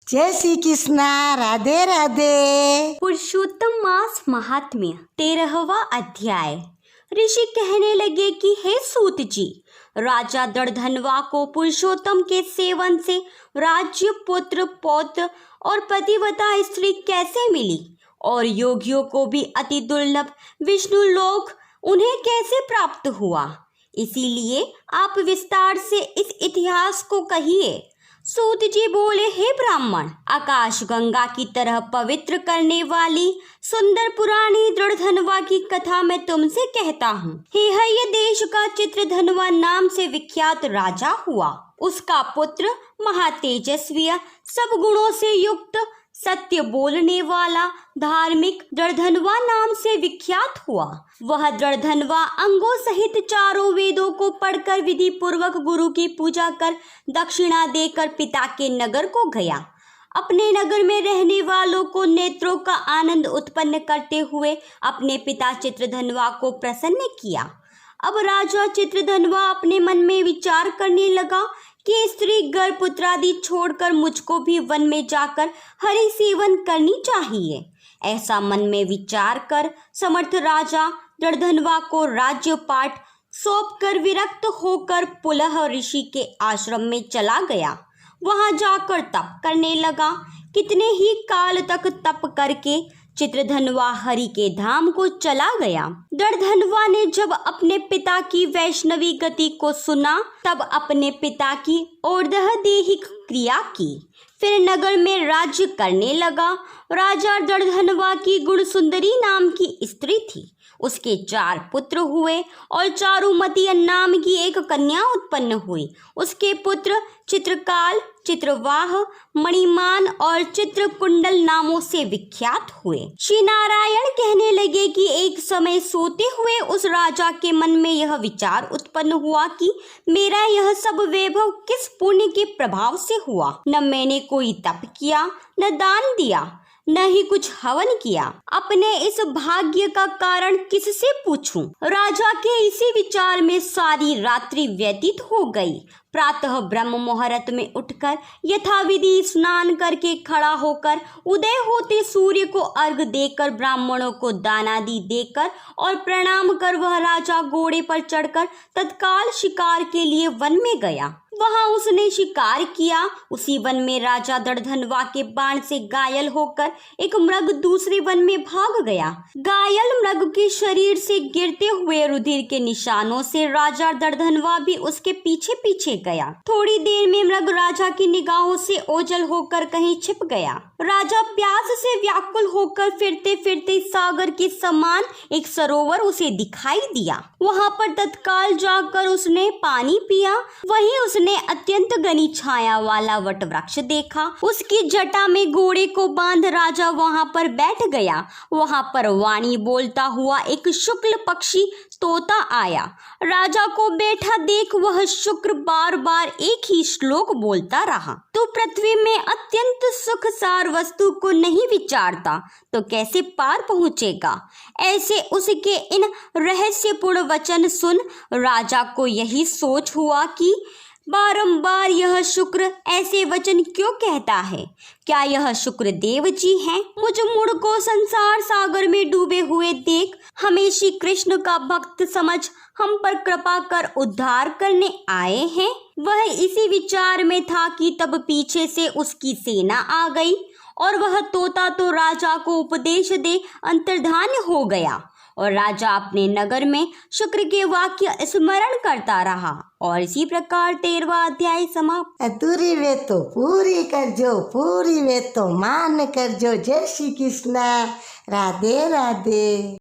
जय श्री कृष्णा। राधे राधे। पुरुषोत्तम मास महात्म्य 13वां अध्याय। ऋषि कहने लगे कि हे सूत जी, राजा दर्धनवा को पुरुषोत्तम के सेवन से राज्य, पुत्र, पौत्र और पतिव्रता स्त्री कैसे मिली, और योगियों को भी अति दुर्लभ विष्णु लोक उन्हें कैसे प्राप्त हुआ। इसीलिए आप विस्तार से इस इतिहास को कहिए। सूत जी बोले, हे ब्राह्मण, आकाश गंगा की तरह पवित्र करने वाली सुंदर पुरानी दृढ़धनवा की कथा मैं तुमसे कहता हूँ। हेहय देश का चित्रधनवा नाम से विख्यात राजा हुआ। उसका पुत्र महातेजस्वी, सब गुणों से युक्त, सत्य बोलने वाला, धार्मिक दृढ़धनवा नाम से विख्यात हुआ। वह दृढ़धनवा अंगों सहित चारों वेदों को पढ़कर विधि पूर्वक गुरु की पूजा कर दक्षिणा देकर पिता के नगर को गया। अपने नगर में रहने वालों को नेत्रों का आनंद उत्पन्न करते हुए अपने पिता चित्रधनवा को प्रसन्न किया। अब राजा चित्रधनवा अपने मन में विचार करने लगा कि स्त्री घर पुत्रादि छोड़कर मुझको भी वन में जाकर हरि सेवन करनी चाहिए। ऐसा मन में विचार कर समर्थ राजा दर्धनवा को राज्यपाट सौंपकर विरक्त होकर पुलह ऋषि के आश्रम में चला गया। वहां जाकर तप करने लगा। कितने ही काल तक तप करके चित्रधनवा हरि के धाम को चला गया। दर्धनवा ने जब अपने पिता की वैष्णवी गति को सुना, तब अपने पिता की और्ध्व देहिक क्रिया की, फिर नगर में राज्य करने लगा। राजा दर्धनवा की गुण सुंदरी नाम की स्त्री थी। उसके 4 पुत्र हुए और चारुमती नाम की एक कन्या उत्पन्न हुई। उसके पुत्र चित्रकाल, चित्रवाह, मणिमान और चित्रकुंडल नामों से विख्यात हुए। श्री नारायण कहने लगे कि एक समय सोते हुए उस राजा के मन में यह विचार उत्पन्न हुआ कि मेरा यह सब वैभव किस पुण्य के प्रभाव से हुआ। न मैंने कोई तप किया, न दान दिया, न ही कुछ हवन किया। अपने इस भाग्य का कारण किससे पूछूं? राजा के इसी विचार में सारी रात्रि व्यतीत हो गई। प्रातः ब्रह्म मुहूर्त में उठकर यथाविधि स्नान करके खड़ा होकर उदय होते सूर्य को अर्घ देकर ब्राह्मणों को दानादि देकर और प्रणाम कर वह राजा घोड़े पर चढ़कर तत्काल शिकार के लिए वन में गया। वहां उसने शिकार किया। उसी वन में राजा दर्धनवा के बाण से घायल होकर एक मृग दूसरे वन में भाग गया। घायल मृग के शरीर से गिरते हुए रुधिर के निशानों से राजा दर्धनवा भी उसके पीछे पीछे गया। थोड़ी देर में मृग राजा की निगाहों से ओझल होकर कहीं छिप गया। राजा प्यास से व्याकुल होकर फिरते फिरते सागर के समान एक सरोवर उसे दिखाई दिया। वहां पर तत्काल जाकर उसने पानी पिया। वहीं उसने अत्यंत घनी छाया वाला वट वृक्ष देखा। उसकी जटा में घोड़े को बांध राजा वहां पर बैठ गया। वहां पर वाणी बोलता हुआ एक शुक्ल पक्षी तोता आया। राजा को बैठा देख वह शुक्र बार बार एक ही श्लोक बोलता रहा, तू पृथ्वी में अत्यंत सुख सार वस्तु को नहीं विचारता तो कैसे पार पहुंचेगा। ऐसे उसके इन रहस्यपूर्ण वचन सुन राजा को यही सोच हुआ कि बारंबार यह शुक्र ऐसे वचन क्यों कहता है। क्या यह शुक्र देव जी हैं? मुझ मूढ़ को संसार सागर में डूबे हुए देख हमें श्री कृष्ण का भक्त समझ हम पर कृपा कर उद्धार करने आए हैं। वह इसी विचार में था कि तब पीछे से उसकी सेना आ गई और वह तोता तो राजा को उपदेश दे अंतर्धान हो गया। और राजा अपने नगर में शुक्र के वाक्य स्मरण करता रहा। और इसी प्रकार 13वां अध्याय समाप्त। अधूरी वे तो पूरी कर जो, पूरी वे तो मान कर जो। जय श्री कृष्णा। राधे राधे।